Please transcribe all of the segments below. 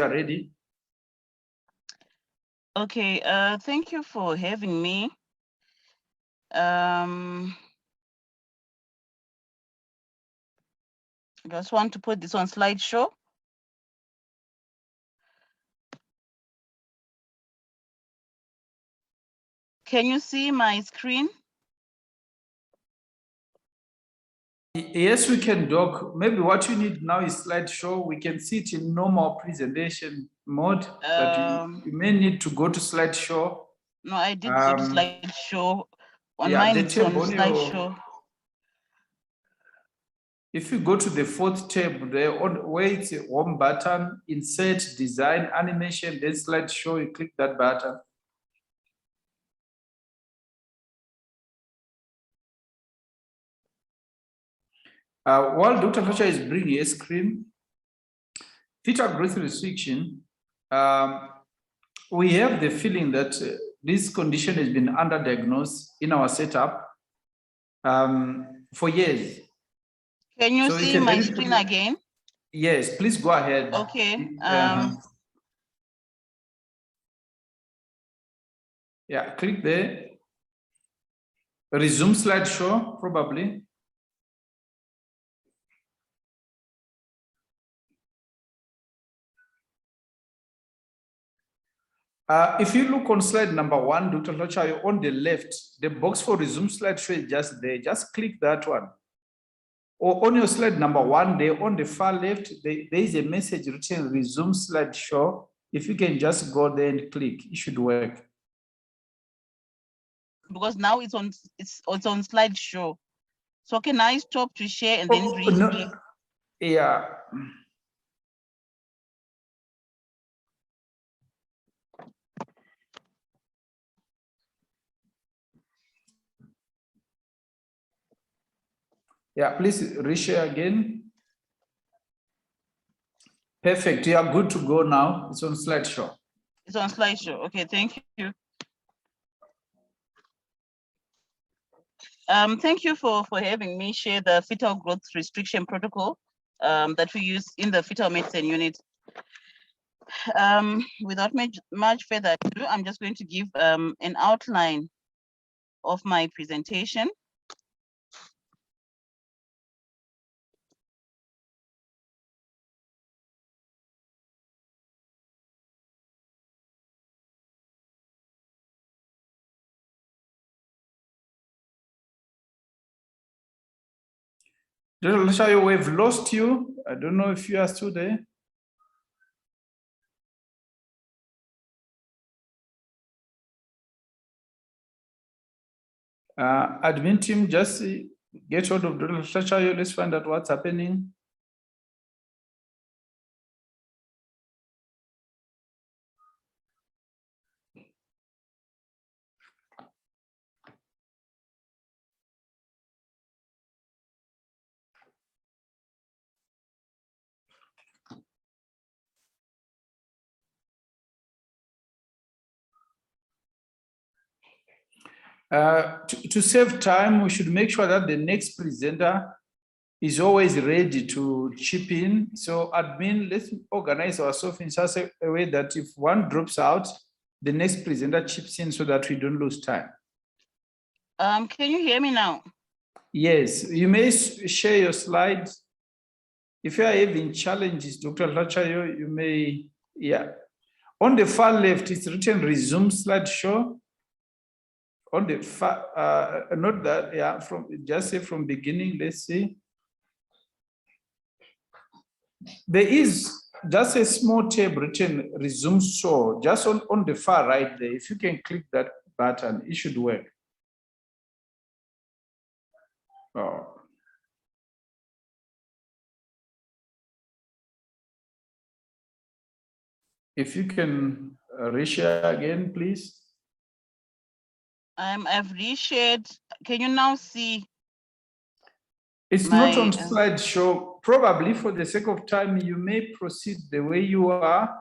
are ready. Okay, thank you for having me. I just want to put this on slideshow. Can you see my screen? Yes, we can, Doc. Maybe what you need now is slideshow. We can see it in normal presentation mode, but you may need to go to slideshow. No, I did go to slideshow. On yeah, mine, the it's on tab on slideshow. If you go to the fourth tab there, where it's a home button, insert design animation, then slideshow, you click that button. While Dr. Hlatshwayo is bringing a screen, fetal growth restriction, we have the feeling that this condition has been underdiagnosed in our setup for years. Can you see my screen again? Yes, please go ahead. Okay. Yeah, click there. Resume slideshow, probably. If you look on slide number 1, Dr. Hlatshwayo, on the left, the box for resume slideshow is just there. Just click that one. Or on your slide number 1, there on the far left, there is a message written resume slideshow. If you can just go there and click, it should work. Because now it's on slideshow. So can I stop to share and then read? No. Yeah. Yeah, please reshare again. Perfect. You are good to go now. It's on slideshow. It's on slideshow. Okay, thank you. Thank you for having me share the fetal growth restriction protocol that we use in the fetal medicine unit. Without much further ado, I'm just going to give an outline of my presentation. Dr. Hlatshwayo, we've lost you. I don't know if you are still there. Admin team, just get hold of Dr. Hlatshwayo. Let's find out what's happening. To save time, we should make sure that the next presenter is always ready to chip in. So admin, let's organize ourselves in such a way that if one drops out, the next presenter chips in so that we don't lose time. Can you hear me now? Yes, you may share your slides. If you are having challenges, Dr. Hlatshwayo, you may, yeah. On the far left, it's written resume slideshow. On the far, not that, yeah, from just say from beginning, let's see. There is just a small tab written resume show, just on the far right there. If you can click that button, it should work. Oh. If you can reshare again, please. I've reshared. Can you now see? It's not on slideshow. Probably for the sake of time, you may proceed the way you are,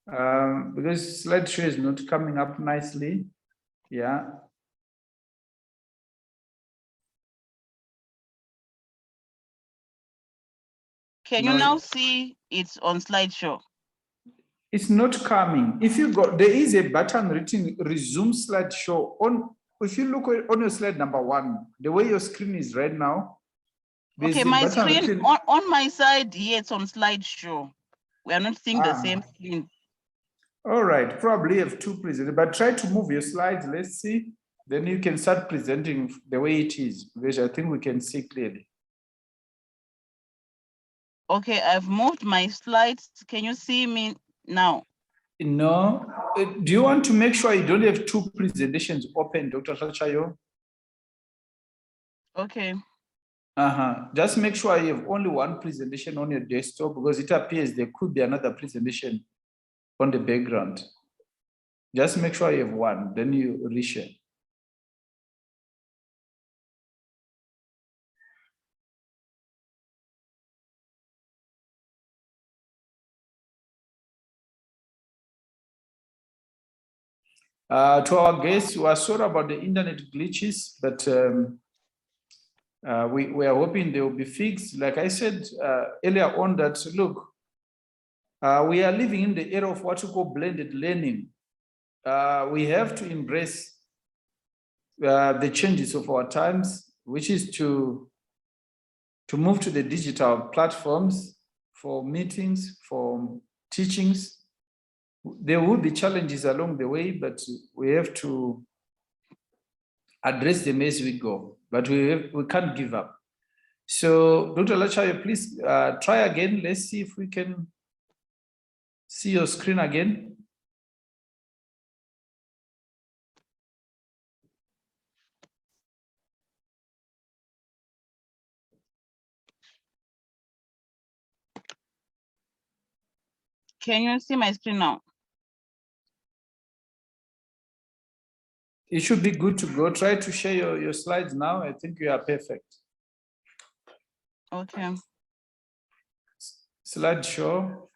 because slideshow is not coming up nicely. Yeah. Can you now see it's on slideshow? It's not coming. If you go, there is a button written resume slideshow on. If you look on your slide number 1, the way your screen is right now. Okay, my screen on my side here, it's on slideshow. We are not seeing the same screen. All right, probably have 2 presenters, but try to move your slides. Let's see. Then you can start presenting the way it is, because I think we can see clearly. Okay, I've moved my slides. Can you see me now? No. Do you want to make sure you don't have 2 presentations open, Dr. Hlatshwayo? Okay. Just make sure you have only 1 presentation on your desktop, because it appears there could be another presentation on the background. Just make sure you have 1, then you reshare. To our guests, we are sorry about the internet glitches, but we are hoping they will be fixed. Like I said earlier on, that look, we are living in the era of what we call blended learning. We have to embrace the changes of our times, which is to move to the digital platforms for meetings, for teachings. There will be challenges along the way, but we have to address them as we go, but we can't give up. So Dr. Hlatshwayo, please try again. Let's see if we can see your screen again. Can you see my screen now? It should be good to go. Try to share your slides now. I think you are perfect. Okay. Slideshow.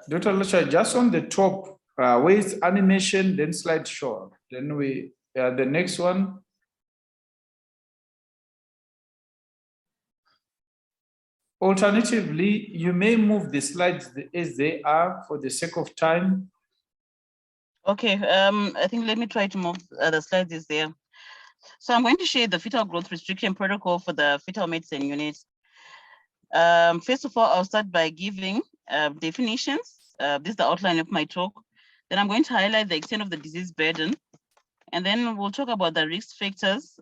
Dr. Hlatshwayo, just on the top, where is animation, then slideshow. Then the next one. Alternatively, you may move the slides as they are for the sake of time. Okay, I think let me try to move the slides is there. So I'm going to share the fetal growth restriction protocol for the fetal medicine unit. First of all, I'll start by giving definitions. This is the outline of my talk. Then I'm going to highlight the extent of the disease burden. And then we'll talk about the risk factors.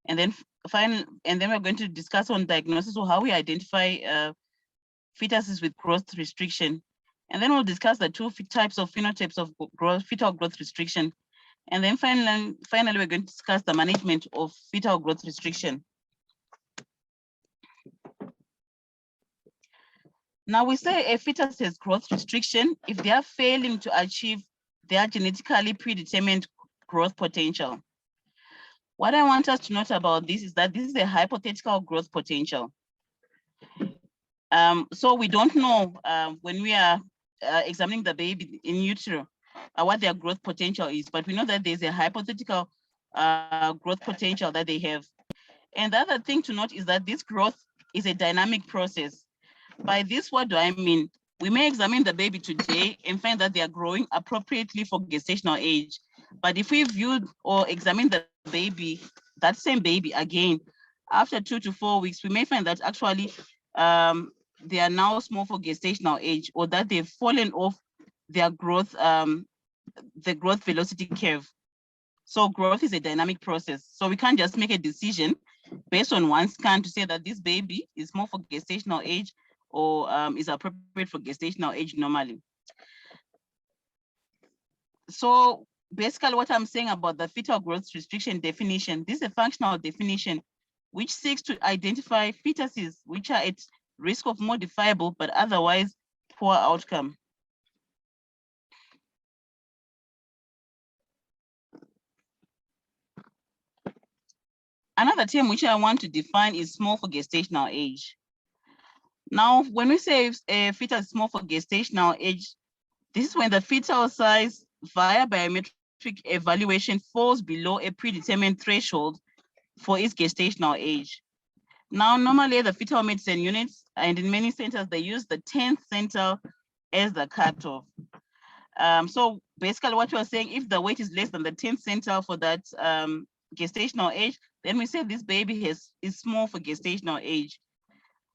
And then we're going to discuss on diagnosis or how we identify fetuses with growth restriction. And then we'll discuss the 2 types of phenotypes of fetal growth restriction. And then finally, we're going to discuss the management of fetal growth restriction. Now we say a fetus has growth restriction if they are failing to achieve their genetically predetermined growth potential. What I want us to note about this is that this is a hypothetical growth potential. So we don't know when we are examining the baby in utero what their growth potential is, but we know that there's a hypothetical growth potential that they have. And the other thing to note is that this growth is a dynamic process. By this, what do I mean? We may examine the baby today and find that they are growing appropriately for gestational age. But if we viewed or examine the baby, that same baby again, after 2 to 4 weeks, we may find that actually they are now small for gestational age, or that they've fallen off their growth, the growth velocity curve. So growth is a dynamic process. So we can't just make a decision based on one scan to say that this baby is more for gestational age or is appropriate for gestational age normally. So basically what I'm saying about the fetal growth restriction definition, this is a functional definition which seeks to identify fetuses which are at risk of modifiable but otherwise poor outcome. Another term which I want to define is small for gestational age. Now, when we say a fetus is small for gestational age, this is when the fetal size via biometric evaluation falls below a predetermined threshold for its gestational age. Now, normally the fetal medicine units, and in many centers, they use the 10th centile as the cutoff. So basically what you are saying, if the weight is less than the 10th centile for that gestational age, then we say this baby is small for gestational age.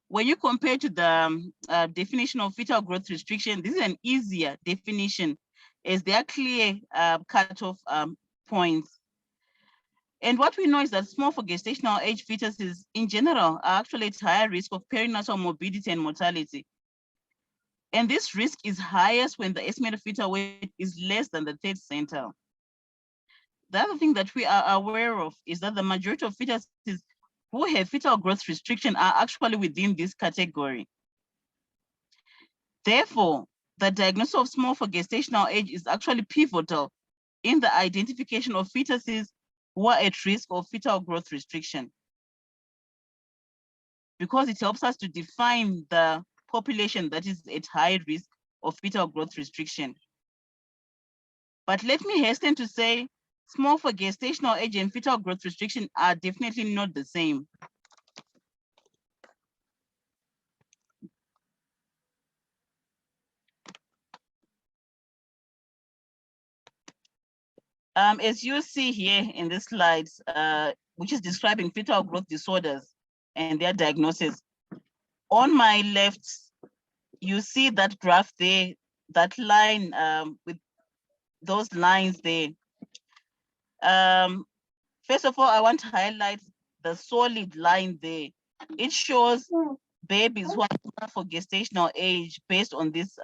When you compare to the definition of fetal growth restriction, this is an easier definition as there are clear cutoff points. And what we know is that small for gestational age fetuses in general are actually at higher risk of perinatal morbidity and mortality. And this risk is highest when the estimated fetal weight is less than the 3rd centile. The other thing that we are aware of is that the majority of fetuses who have fetal growth restriction are actually within this category. Therefore, the diagnosis of small for gestational age is actually pivotal in the identification of fetuses who are at risk of fetal growth restriction, because it helps us to define the population that is at high risk of fetal growth restriction. But let me hasten to say, small for gestational age and fetal growth restriction are definitely not the same. As you see here in this slides, which is describing fetal growth disorders and their diagnosis, on my left, you see that graph there, that line with those lines there. First of all, I want to highlight the solid line there. It shows babies who are for gestational age based on this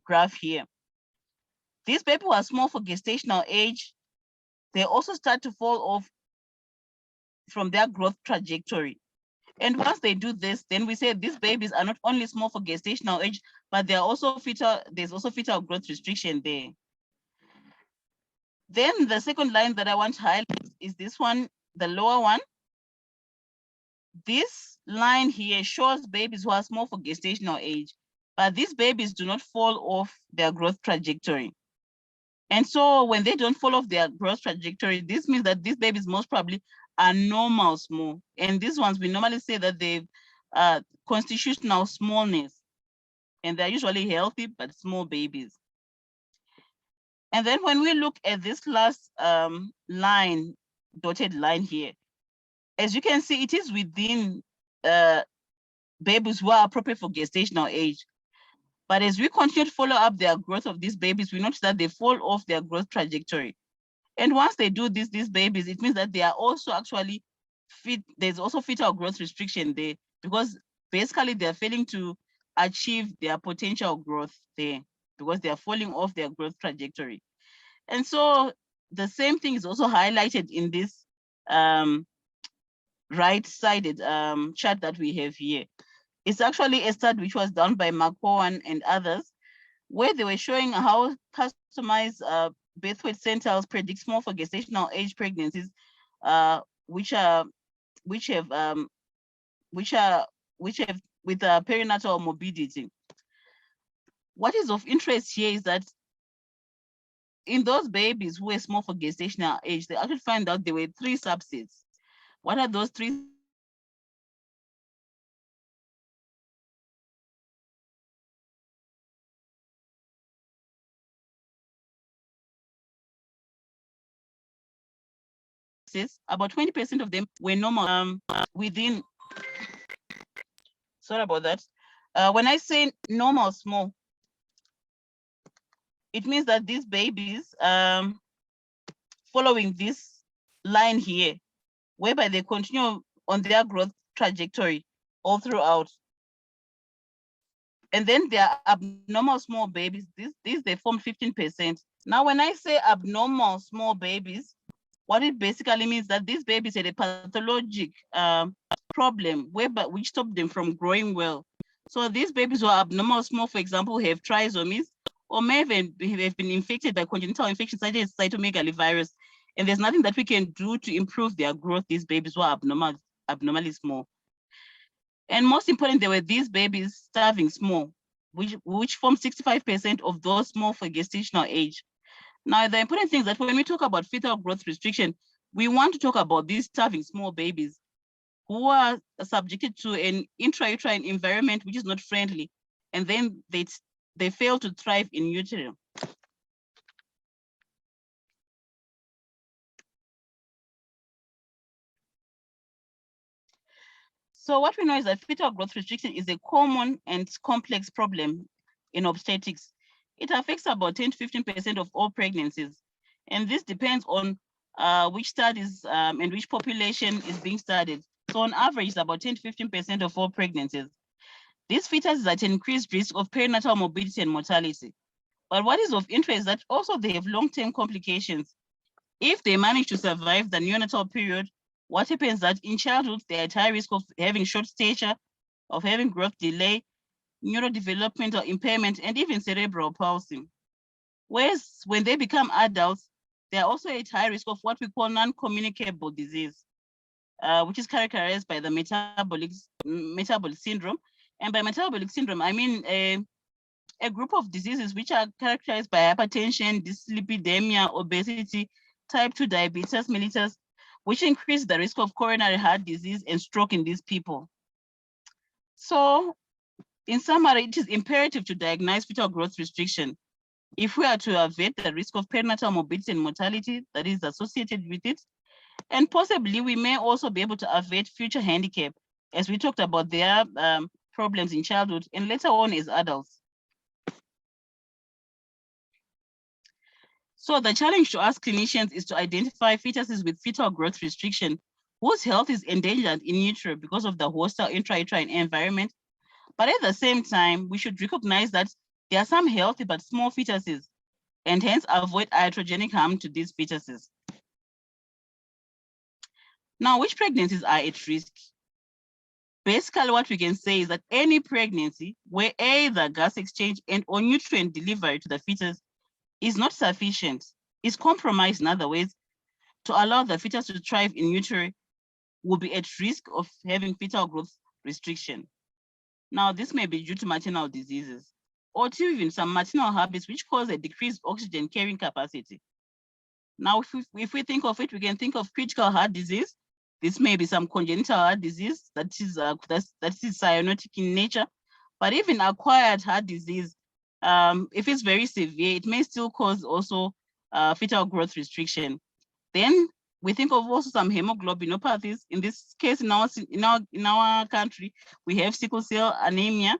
graph here. These babies who are small for gestational age, they also start to fall off from their growth trajectory. And once they do this, then we say these babies are not only small for gestational age, but they are also fetal, there's also fetal growth restriction there. Then the second line that I want to highlight is this one, the lower one. This line here shows babies who are small for gestational age, but these babies do not fall off their growth trajectory. And so when they don't fall off their growth trajectory, this means that these babies most probably are normal small. And these ones, we normally say that they've constitutional smallness, and they're usually healthy, but small babies. And then when we look at this last line, dotted line here, as you can see, it is within babies who are appropriate for gestational age. But as we continue to follow up their growth of these babies, we notice that they fall off their growth trajectory. And once they do this, these babies, it means that they are also actually fit. There's also fetal growth restriction there, because basically they're failing to achieve their potential growth there, because they're falling off their growth trajectory. And so the same thing is also highlighted in this right-sided chart that we have here. It's actually a study which was done by McCowan and others, where they were showing how customized birth weight centiles predict small for gestational age pregnancies, which have with perinatal morbidity. What is of interest here is that in those babies who were small for gestational age, they actually find out there were 3 subsets. What are those 3? About 20% of them were normal within. Sorry about that. When I say normal small, it means that these babies following this line here, whereby they continue on their growth trajectory all throughout. And then there are abnormal small babies. These they form 15%. Now, when I say abnormal small babies, what it basically means that these babies had a pathologic problem which stopped them from growing well. So these babies who are abnormal small, for example, have trisomies, or may have been infected by congenital infections such as cytomegalovirus, and there's nothing that we can do to improve their growth, these babies who are abnormally small. And most important, there were these babies starving small, which form 65% of those small for gestational age. Now, the important thing is that when we talk about fetal growth restriction, we want to talk about these starving small babies who are subjected to an intrauterine environment which is not friendly, and then they fail to thrive in utero. So what we know is that fetal growth restriction is a common and complex problem in obstetrics. It affects about 10 to 15% of all pregnancies. And this depends on which studies and which population is being studied. So on average, it's about 10 to 15% of all pregnancies. These fetus is at increased risk of perinatal morbidity and mortality. But what is of interest is that also they have long-term complications. If they manage to survive the neonatal period, what happens is that in childhood, they're at high risk of having short stature, of having growth delay, neurodevelopmental impairment, and even cerebral palsy. Whereas when they become adults, they're also at high risk of what we call non-communicable disease, which is characterized by the metabolic syndrome. And by metabolic syndrome, I mean a group of diseases which are characterized by hypertension, dyslipidemia, obesity, type 2 diabetes mellitus, which increase the risk of coronary heart disease and stroke in these people. So in summary, it is imperative to diagnose fetal growth restriction if we are to avoid the risk of perinatal morbidity and mortality that is associated with it. And possibly we may also be able to avoid future handicap, as we talked about their problems in childhood and later on as adults. So the challenge to us clinicians is to identify fetuses with fetal growth restriction whose health is endangered in utero because of the hostile intrauterine environment. But at the same time, we should recognize that there are some healthy but small fetuses and hence avoid iatrogenic harm to these fetuses. Now, which pregnancies are at risk? Basically, what we can say is that any pregnancy where either gas exchange and or nutrient delivery to the fetus is not sufficient, is compromised in other ways, to allow the fetus to thrive in utero will be at risk of having fetal growth restriction. Now, this may be due to maternal diseases or to even some maternal habits which cause a decreased oxygen carrying capacity. Now, if we think of it, we can think of critical heart disease. This may be some congenital heart disease that is cyanotic in nature, but even acquired heart disease, if it's very severe, it may still cause also fetal growth restriction. Then we think of also some hemoglobinopathies. In this case, in our country, we have sickle cell anemia.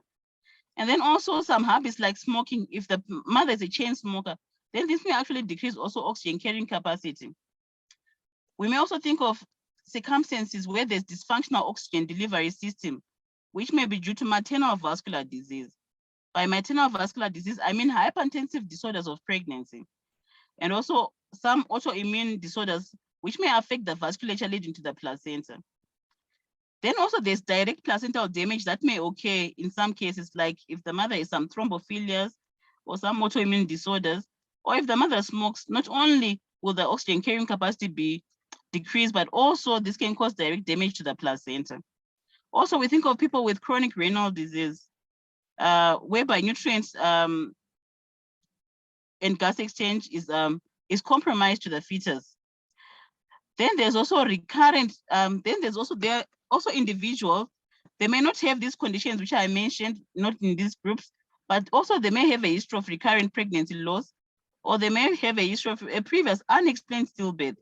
And then also some habits like smoking. If the mother is a chain smoker, then this may actually decrease also oxygen carrying capacity. We may also think of circumstances where there's dysfunctional oxygen delivery system, which may be due to maternal vascular disease. By maternal vascular disease, I mean hypertensive disorders of pregnancy, and also some autoimmune disorders which may affect the vasculature leading to the placenta. Then also there's direct placental damage that may occur in some cases, like if the mother has some thrombophilias or some autoimmune disorders, or if the mother smokes, not only will the oxygen carrying capacity be decreased, but also this can cause direct damage to the placenta. Also, we think of people with chronic renal disease, whereby nutrients and gas exchange is compromised to the fetus. Then there's also recurrent, there are also individuals, they may not have these conditions which I mentioned, not in these groups, but also they may have a history of recurrent pregnancy loss, or they may have a history of a previous unexplained stillbirth.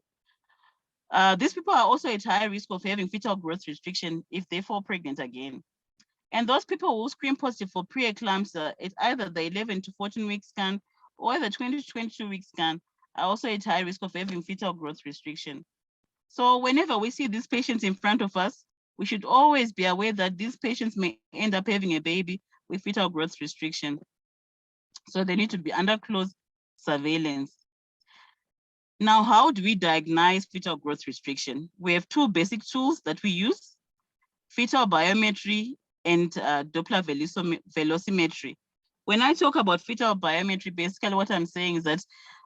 These people are also at high risk of having fetal growth restriction if they fall pregnant again. And those people who screen positive for preeclampsia at either the 11 to 14 week scan or the 20 to 22 week scan are also at high risk of having fetal growth restriction. So whenever we see these patients in front of us, we should always be aware that these patients may end up having a baby with fetal growth restriction. So they need to be under close surveillance. Now, how do we diagnose fetal growth restriction? We have two basic tools that we use: fetal biometry and Doppler velocimetry. When I talk about fetal biometry, basically what I'm saying is that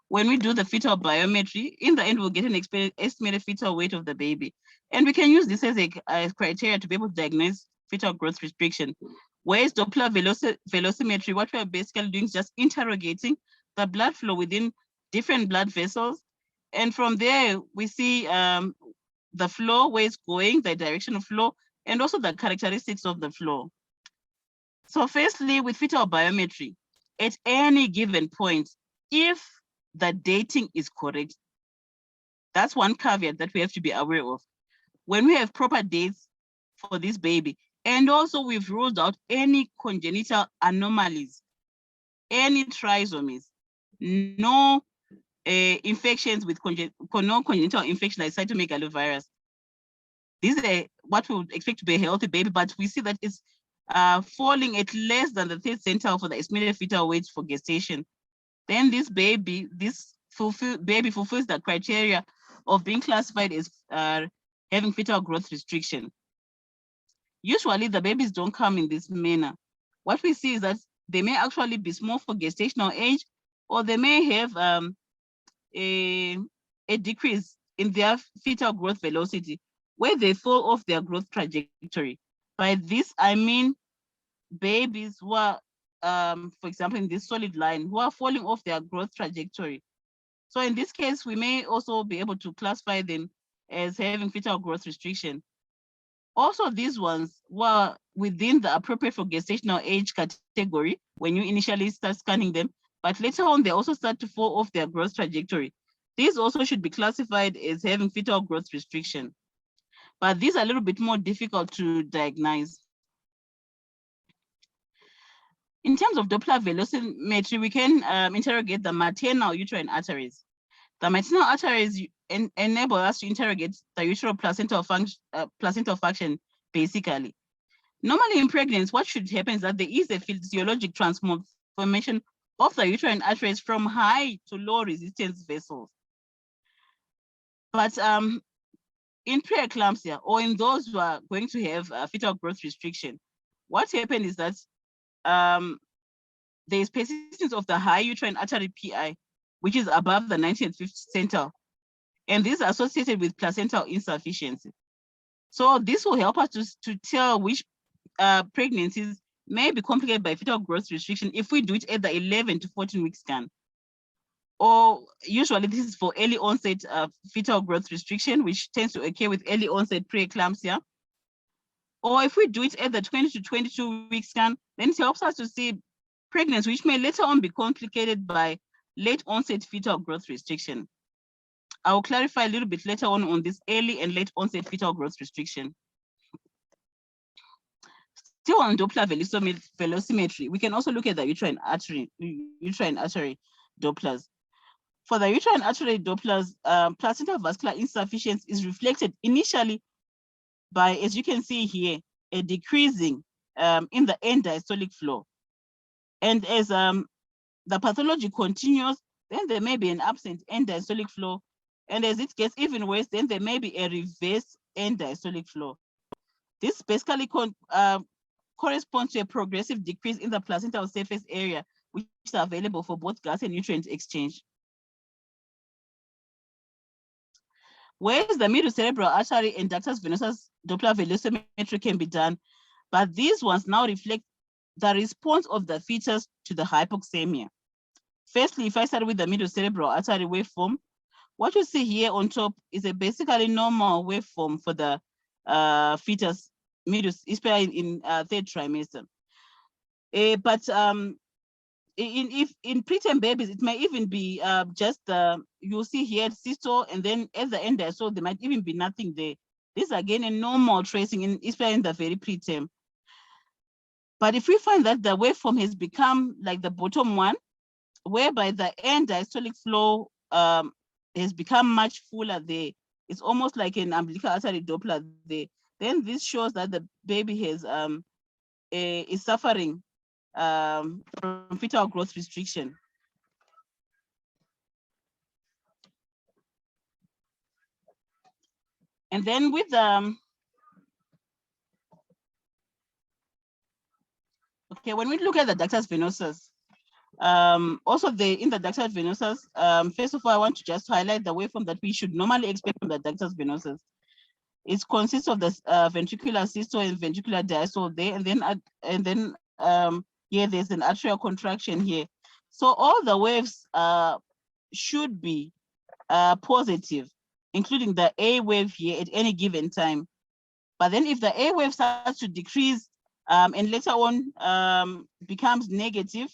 when we do the fetal biometry, in the end, we'll get an estimated fetal weight of the baby. And we can use this as a criteria to be able to diagnose fetal growth restriction. Whereas Doppler velocimetry, what we're basically doing is just interrogating the blood flow within different blood vessels. And from there, we see the flow, where it's going, the direction of flow, and also the characteristics of the flow. So firstly, with fetal biometry, at any given point, if the dating is correct, that's one caveat that we have to be aware of. When we have proper dates for this baby, and also we've ruled out any congenital anomalies, any trisomies, no infections with no congenital infection like cytomegalovirus. These are what we would expect to be a healthy baby, but we see that it's falling at less than the third centile for the estimated fetal weight for gestation. Then this baby fulfills the criteria of being classified as having fetal growth restriction. Usually the babies don't come in this manner. What we see is that they may actually be small for gestational age, or they may have a decrease in their fetal growth velocity, where they fall off their growth trajectory. By this, I mean babies who are, for example, in this solid line, who are falling off their growth trajectory. So in this case, we may also be able to classify them as having fetal growth restriction. Also, these ones were within the appropriate for gestational age category when you initially start scanning them, but later on, they also start to fall off their growth trajectory. These also should be classified as having fetal growth restriction, but these are a little bit more difficult to diagnose. In terms of Doppler velocimetry, we can interrogate the maternal uterine arteries. The maternal arteries enable us to interrogate the uteroplacental function, basically. Normally in pregnancy, what should happen is that there is a physiologic transformation of the uterine arteries from high to low resistance vessels. But in preeclampsia, or in those who are going to have fetal growth restriction, what happened is that there is persistence of the high uterine artery PI, which is above the 90th centile, and this is associated with placental insufficiency. So this will help us to tell which pregnancies may be complicated by fetal growth restriction if we do it at the 11 to 14 week scan. Or usually this is for early onset fetal growth restriction, which tends to occur with early onset preeclampsia. Or if we do it at the 20 to 22 week scan, then it helps us to see pregnancy, which may later on be complicated by late onset fetal growth restriction. I will clarify a little bit later on this early and late onset fetal growth restriction. Still on Doppler velocimetry, we can also look at the uterine artery Dopplers. For the uterine artery Dopplers, placental vascular insufficiency is reflected initially by, as you can see here, a decreasing in the end diastolic flow. And as the pathology continues, then there may be an absent end diastolic flow. And as it gets even worse, then there may be a reverse end diastolic flow. This basically corresponds to a progressive decrease in the placental surface area, which is available for both gas and nutrient exchange. Whereas the middle cerebral artery and ductus venosus Doppler velocimetry can be done, but these ones now reflect the response of the fetus to the hypoxemia. Firstly, if I start with the middle cerebral artery waveform, what you see here on top is a basically normal waveform for the fetus, especially in third trimester. But in preterm babies, it may even be just you'll see here systole, and then at the end, so there might even be nothing there. This is again a normal tracing, especially in the very preterm. But if we find that the waveform has become like the bottom one, whereby the end diastolic flow has become much fuller there, it's almost like an umbilical artery Doppler there, then this shows that the baby has is suffering from fetal growth restriction. And then with okay, when we look at the ductus venosus, also in the ductus venosus, first of all, I want to just highlight the waveform that we should normally expect from the ductus venosus. It consists of the ventricular systole and ventricular diastole there, and then yeah, there's an atrial contraction here. So all the waves should be positive, including the A wave here at any given time. But then if the A wave starts to decrease and later on becomes negative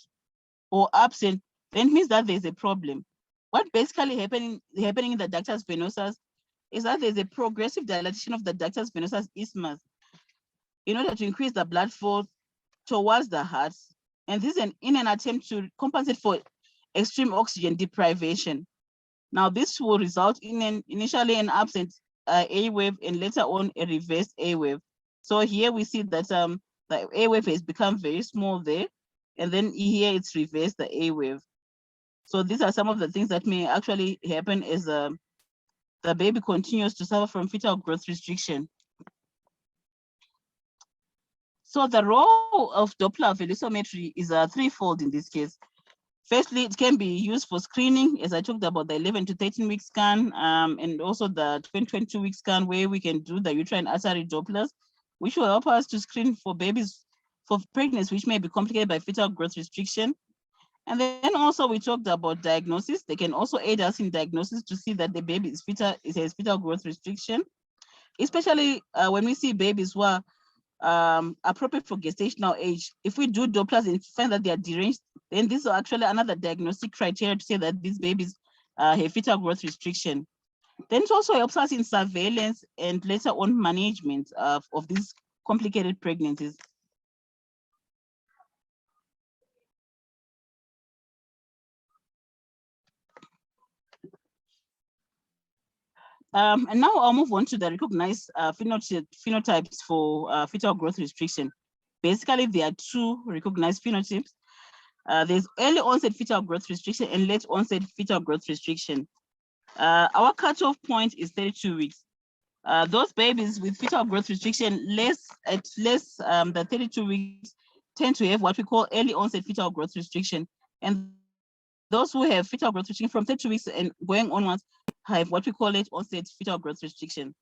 or absent, then it means that there's a problem. What basically happening in the ductus venosus is that there's a progressive dilatation of the ductus venosus isthmus in order to increase the blood flow towards the heart. And this is in an attempt to compensate for extreme oxygen deprivation. Now, this will result in initially an absent A wave and later on a reversed A wave. So here we see that the A wave has become very small there, and then here it's reversed the A wave. So these are some of the things that may actually happen as the baby continues to suffer from fetal growth restriction. So the role of Doppler velocimetry is threefold in this case. Firstly, it can be used for screening, as I talked about the 11 to 13 week scan, and also the 22 week scan where we can do the uterine artery Dopplers, which will help us to screen for babies, for pregnancy, which may be complicated by fetal growth restriction. And then also we talked about diagnosis. They can also aid us in diagnosis to see that the baby is has fetal growth restriction, especially when we see babies who are appropriate for gestational age. If we do Dopplers and find that they are deranged, then this is actually another diagnostic criteria to say that these babies have fetal growth restriction. Then it also helps us in surveillance and later on management of these complicated pregnancies. And now I'll move on to the recognized phenotypes for fetal growth restriction. Basically, there are two recognized phenotypes. There's early onset fetal growth restriction and late onset fetal growth restriction. Our cutoff point is 32 weeks. Those babies with fetal growth restriction at less than 32 weeks tend to have what we call early onset fetal growth restriction. And those who have fetal growth restriction from 32 weeks and going onwards have what we call late onset fetal growth restriction.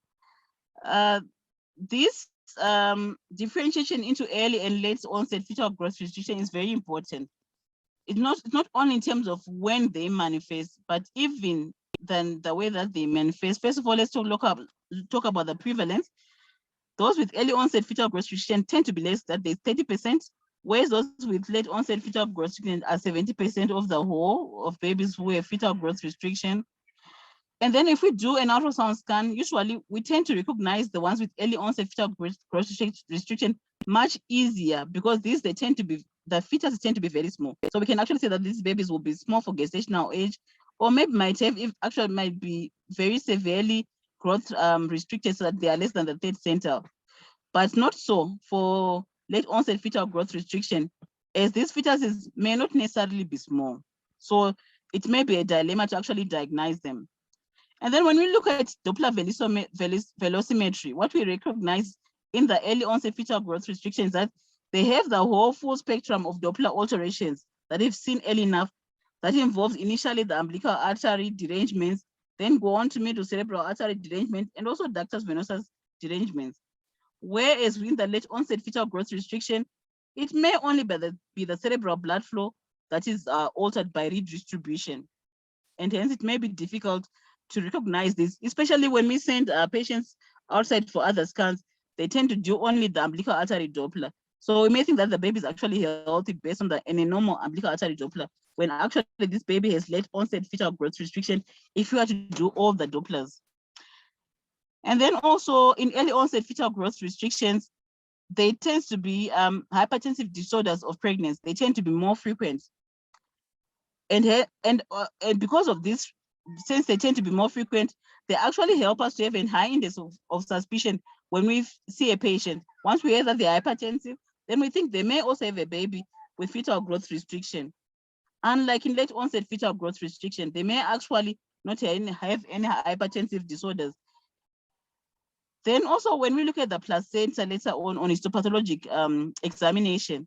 This differentiation into early and late onset fetal growth restriction is very important. It's not only in terms of when they manifest, but even then the way that they manifest. First of all, let's talk about the prevalence. Those with early onset fetal growth restriction tend to be less, that there's 30%, whereas those with late onset fetal growth restriction are 70% of the whole of babies who have fetal growth restriction. And then if we do an ultrasound scan, usually we tend to recognize the ones with early onset fetal growth restriction much easier, because the fetuses tend to be very small. So we can actually say that these babies will be small for gestational age, or maybe might be very severely growth restricted so that they are less than the third centile. But not so for late onset fetal growth restriction, as these fetuses may not necessarily be small. So it may be a dilemma to actually diagnose them. And then when we look at Doppler velocimetry, what we recognize in the early onset fetal growth restriction is that they have the whole full spectrum of Doppler alterations that we've seen early enough, that involves initially the umbilical artery derangements, then go on to middle cerebral artery derangement, and also ductus venosus derangements. Whereas in the late onset fetal growth restriction, it may only be the cerebral blood flow that is altered by redistribution. And hence it may be difficult to recognize this, especially when we send patients outside for other scans. They tend to do only the umbilical artery Doppler. So we may think that the baby is actually healthy based on a normal umbilical artery Doppler, when actually this baby has late onset fetal growth restriction if you were to do all the Dopplers. And then also in early onset fetal growth restrictions, they tend to be hypertensive disorders of pregnancy. They tend to be more frequent. And because of this, since they tend to be more frequent, they actually help us to have a high index of suspicion when we see a patient. Once we hear that they're hypertensive, then we think they may also have a baby with fetal growth restriction. Unlike in late onset fetal growth restriction, they may actually not have any hypertensive disorders. Then also when we look at the placenta later on histopathologic examination,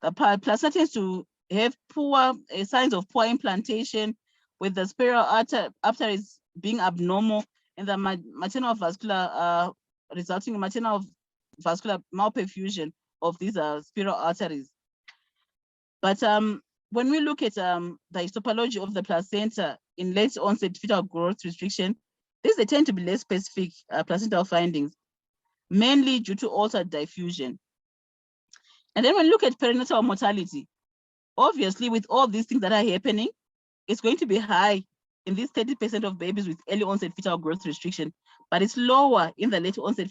the placenta tends to have poor signs of poor implantation, with the spiral arteries being abnormal, and the maternal vascular resulting in maternal vascular malperfusion of these spiral arteries. But when we look at the histology of the placenta, in late onset fetal growth restriction, they tend to be less specific placental findings, mainly due to altered diffusion. And then when you look at perinatal mortality, obviously with all these things that are happening, it's going to be high in these 30% of babies with early onset fetal growth restriction, but it's lower in the late onset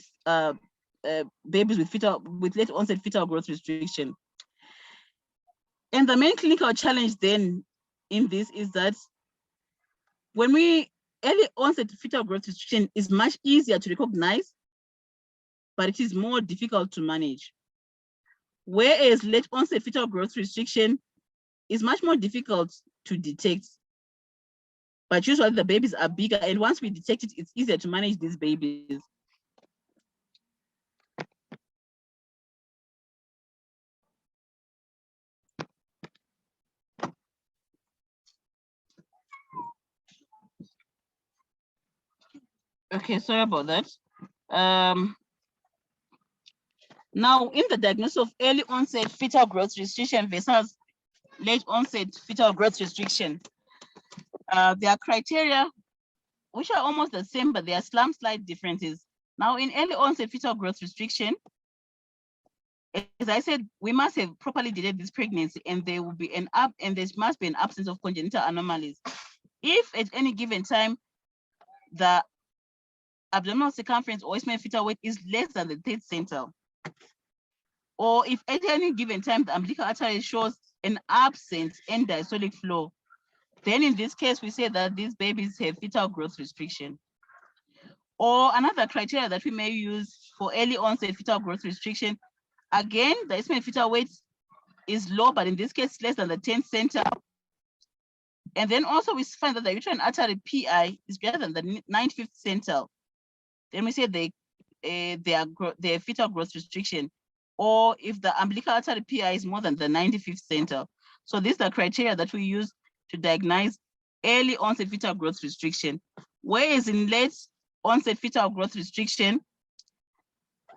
babies with late onset fetal growth restriction. And the main clinical challenge then in this is that when early onset fetal growth restriction is much easier to recognize, but it is more difficult to manage. Whereas late onset fetal growth restriction is much more difficult to detect, but usually the babies are bigger, and once we detect it, it's easier to manage these babies. Okay, sorry about that. Now, in the diagnosis of early onset fetal growth restriction versus late onset fetal growth restriction, there are criteria which are almost the same, but there are some slight differences. Now, in early onset fetal growth restriction, as I said, we must have properly delayed this pregnancy, and there will be there must be an absence of congenital anomalies. If at any given time the abdominal circumference or estimated fetal weight is less than the third centile, or if at any given time the umbilical artery shows an absent end diastolic flow, then in this case we say that these babies have fetal growth restriction. Or another criteria that we may use for early onset fetal growth restriction, again, the estimated fetal weight is low, but in this case less than the 10th centile. And then also we find that the uterine artery PI is greater than the 95th centile. Then we say they have fetal growth restriction, or if the umbilical artery PI is more than the 95th centile. So these are criteria that we use to diagnose early onset fetal growth restriction. Whereas in late onset fetal growth restriction,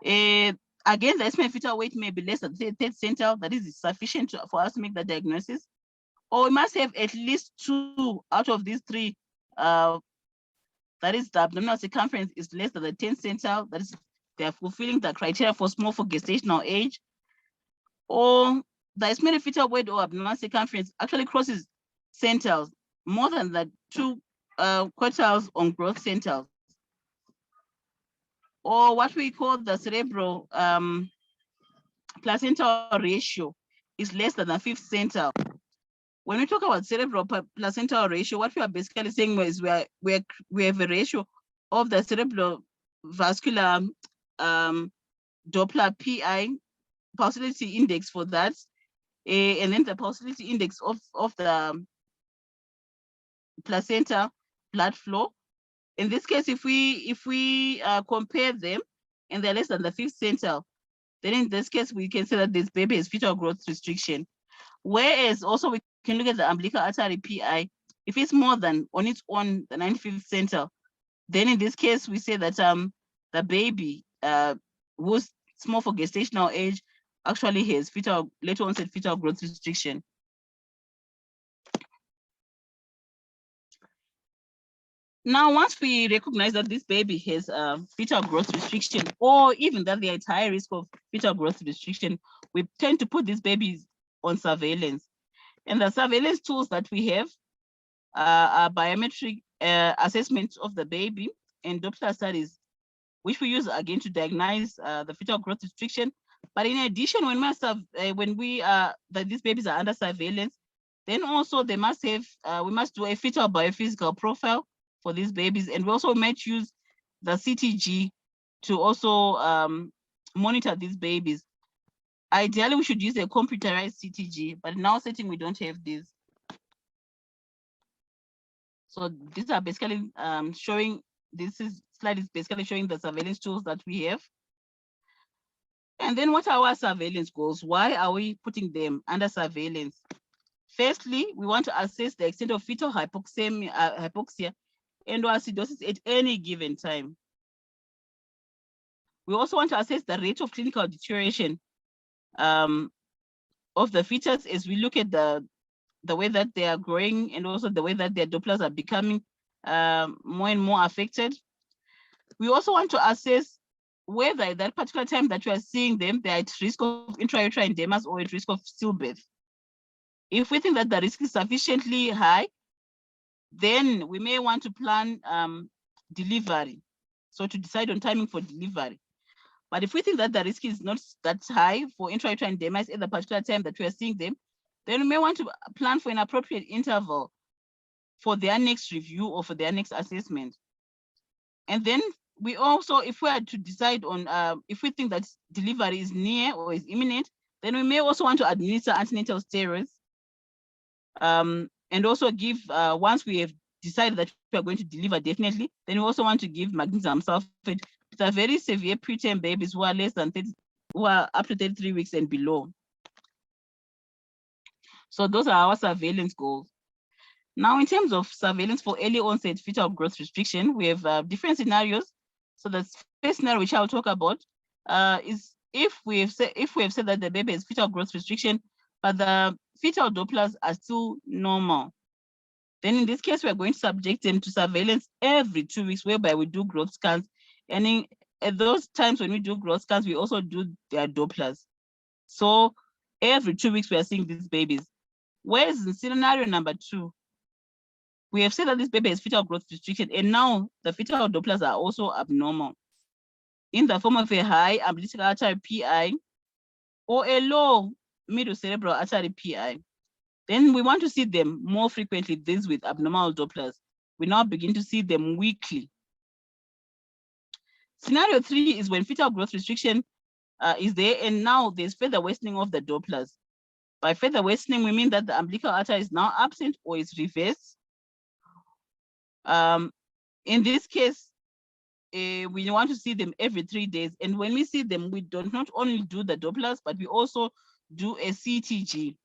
again, the estimated fetal weight may be less than the third centile. That is sufficient for us to make the diagnosis. Or we must have at least 2 out of these 3. That is, the abdominal circumference is less than the 10th centile. That is, they are fulfilling the criteria for small for gestational age. Or the estimated fetal weight or abdominal circumference actually crosses centiles more than the 2 quartiles on growth centiles. Or what we call the cerebral placental ratio is less than the 5th centile. When we talk about cerebral placental ratio, what we are basically saying is we have a ratio of the cerebrovascular Doppler PI pulsatility index for that, and then the pulsatility index of the placenta blood flow. In this case, if we compare them and they're less than the 5th centile, then in this case we can say that this baby has fetal growth restriction. Whereas also we can look at the umbilical artery PI. If it's more than on its own the 95th centile, then in this case we say that the baby who's small for gestational age actually has late onset fetal growth restriction. Now, once we recognize that this baby has fetal growth restriction, or even that they are at high risk of fetal growth restriction, we tend to put these babies on surveillance. And the surveillance tools that we have are biometric assessment of the baby and Doppler studies, which we use again to diagnose the fetal growth restriction. But in addition, when these babies are under surveillance, then also they must have we must do a fetal biophysical profile for these babies, and we also might use the CTG to also monitor these babies. Ideally, we should use a computerized CTG, but in our setting, we don't have this. So these are basically slide is basically showing the surveillance tools that we have. And then what are our surveillance goals? Why are we putting them under surveillance? Firstly, we want to assess the extent of fetal hypoxia and or acidosis at any given time. We also want to assess the rate of clinical deterioration of the fetus as we look at the the way that they are growing and also the way that their Dopplers are becoming more and more affected. We also want to assess whether at that particular time that you are seeing them, they are at risk of intrauterine edemas or at risk of stillbirth. If we think that the risk is sufficiently high, then we may want to plan delivery. So to decide on timing for delivery. But if we think that the risk is not that high for intrauterine edemas at the particular time that we are seeing them, then we may want to plan for an appropriate interval for their next review or for their next assessment. And then we also, if we are to decide on, if we think that delivery is near or is imminent, then we may also want to administer antenatal steroids. And also give, once we have decided that we are going to deliver definitely, then we also want to give magnesium sulfate to the very severe preterm babies who are less than 30, who are up to 33 weeks and below. So those are our surveillance goals. Now, in terms of surveillance for early onset fetal growth restriction, we have different scenarios. So the first scenario which I'll talk about is if we have said that the baby has fetal growth restriction, but the fetal Dopplers are still normal. Then in this case, we are going to subject them to surveillance every 2 weeks, whereby we do growth scans. And at those times when we do growth scans, we also do their Dopplers. So every 2 weeks, we are seeing these babies. Whereas in scenario number 2, we have said that this baby has fetal growth restriction, and now the fetal Dopplers are also abnormal in the form of a high umbilical artery PI or a low middle cerebral artery PI. Then we want to see them more frequently, these with abnormal Dopplers. We now begin to see them weekly. Scenario 3 is when fetal growth restriction is there, and now there's further worsening of the Dopplers. By further worsening, we mean that the umbilical artery is now absent or is reversed. In this case, we want to see them every 3 days. And when we see them, we don't not only do the Dopplers, but we also do a CTG.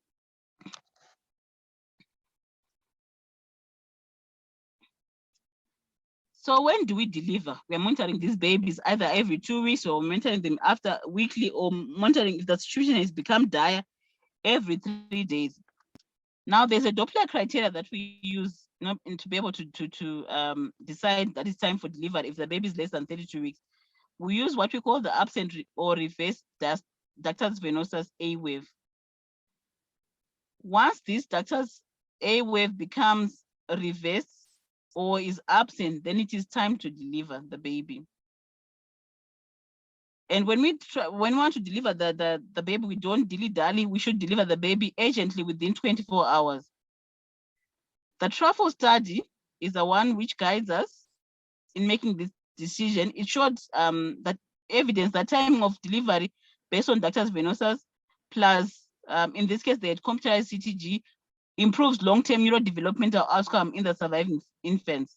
So when do we deliver? We are monitoring these babies either every 2 weeks or monitoring them after weekly, or monitoring if the situation has become dire every 3 days. Now there's a Doppler criteria that we use to be able to decide that it's time for delivery if the baby is less than 32 weeks. We use what we call the absent or reverse ductus venosus A wave. Once this ductus A wave becomes reversed or is absent, then it is time to deliver the baby. And when we want to deliver the baby, we don't dilly-dally. We should deliver the baby urgently within 24 hours. The truffle study is the one which guides us in making this decision. It showed that evidence that timing of delivery based on ductus venosus plus, in this case, they had computerized CTG, improves long-term neurodevelopmental outcome in the surviving infants.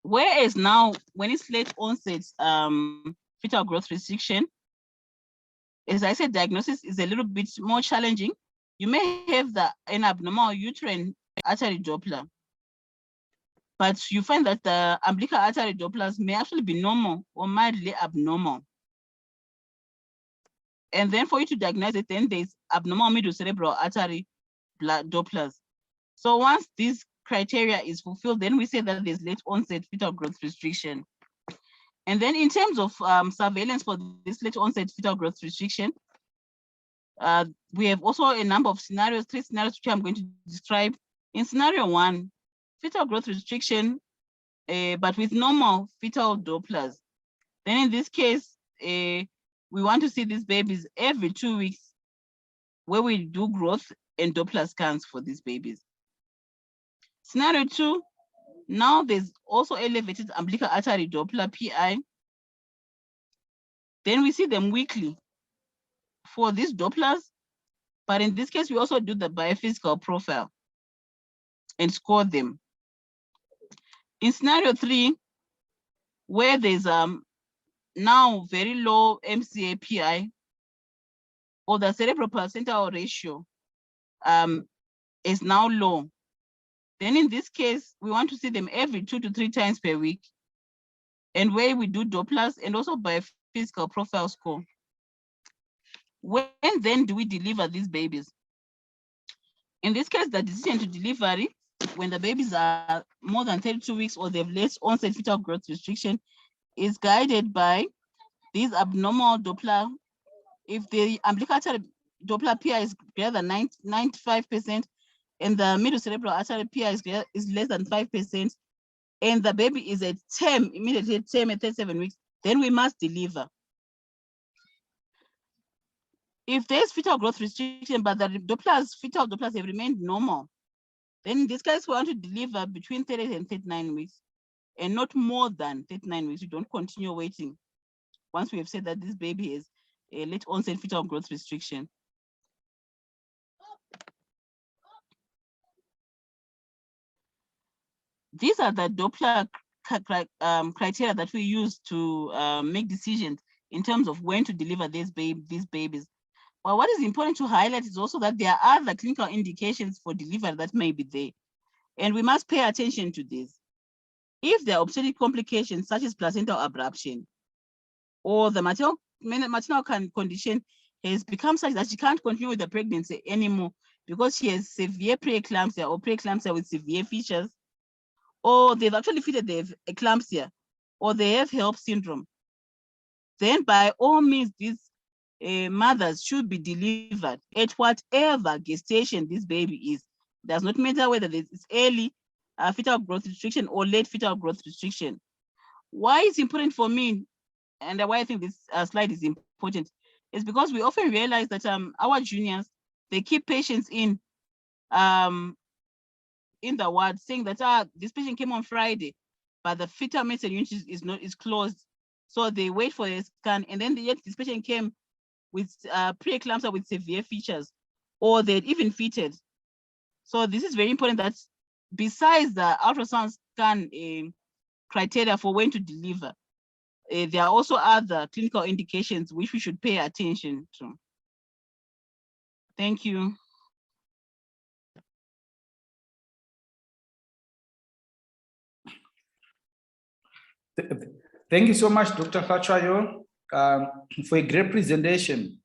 Whereas now, when it's late onset fetal growth restriction, as I said, diagnosis is a little bit more challenging. You may have an abnormal uterine artery Doppler, but you find that the umbilical artery Dopplers may actually be normal or mildly abnormal. And then for you to diagnose it, then there's abnormal middle cerebral artery Dopplers. So once this criteria is fulfilled, then we say that there's late onset fetal growth restriction. And then in terms of surveillance for this late onset fetal growth restriction, we have also a number of scenarios, 3 scenarios which I'm going to describe. In scenario 1, fetal growth restriction, but with normal fetal Dopplers. Then in this case, we want to see these babies every 2 weeks, where we do growth and Doppler scans for these babies. Scenario 2, now there's also elevated umbilical artery Doppler PI. Then we see them weekly for these Dopplers, but in this case, we also do the biophysical profile and score them. In scenario 3, where there's now very low MCA PI, or the cerebral placental ratio is now low, then in this case, we want to see them every 2 to 3 times per week, and where we do Dopplers and also biophysical profile score. When then do we deliver these babies? In this case, the decision to delivery, when the babies are more than 32 weeks or they've late onset fetal growth restriction, is guided by these abnormal Doppler. If the umbilical Doppler PI is greater than 95%, and the middle cerebral artery PI is less than 5%, and the baby is at term, immediately term at 37 weeks, then we must deliver. If there's fetal growth restriction, but the fetal Dopplers have remained normal, then in this case, we want to deliver between 30 and 39 weeks, and not more than 39 weeks. We don't continue waiting once we have said that this baby is a late onset fetal growth restriction. These are the Doppler criteria that we use to make decisions in terms of when to deliver these babies. Well, what is important to highlight is also that there are other clinical indications for delivery that may be there, and we must pay attention to this. If there are obstetric complications such as placental abruption, or the maternal condition has become such that she can't continue with the pregnancy anymore because she has severe preeclampsia or preeclampsia with severe features, or they've actually fitted they have eclampsia, or they have HELP syndrome, then by all means, these mothers should be delivered at whatever gestation this baby is. It does not matter whether it's early fetal growth restriction or late fetal growth restriction. Why it's important for me, and why I think this slide is important, is because we often realize that our juniors, they keep patients in the ward saying that this patient came on Friday, but the fetal medicine unit is closed. So they wait for a scan, and then yet this patient came with preeclampsia with severe features, or they'd even fitted. So this is very important that besides the ultrasound scan criteria for when to deliver, there are also other clinical indications which we should pay attention to. Thank you. Thank you so much, Dr. Hlatshwayo, for a great presentation.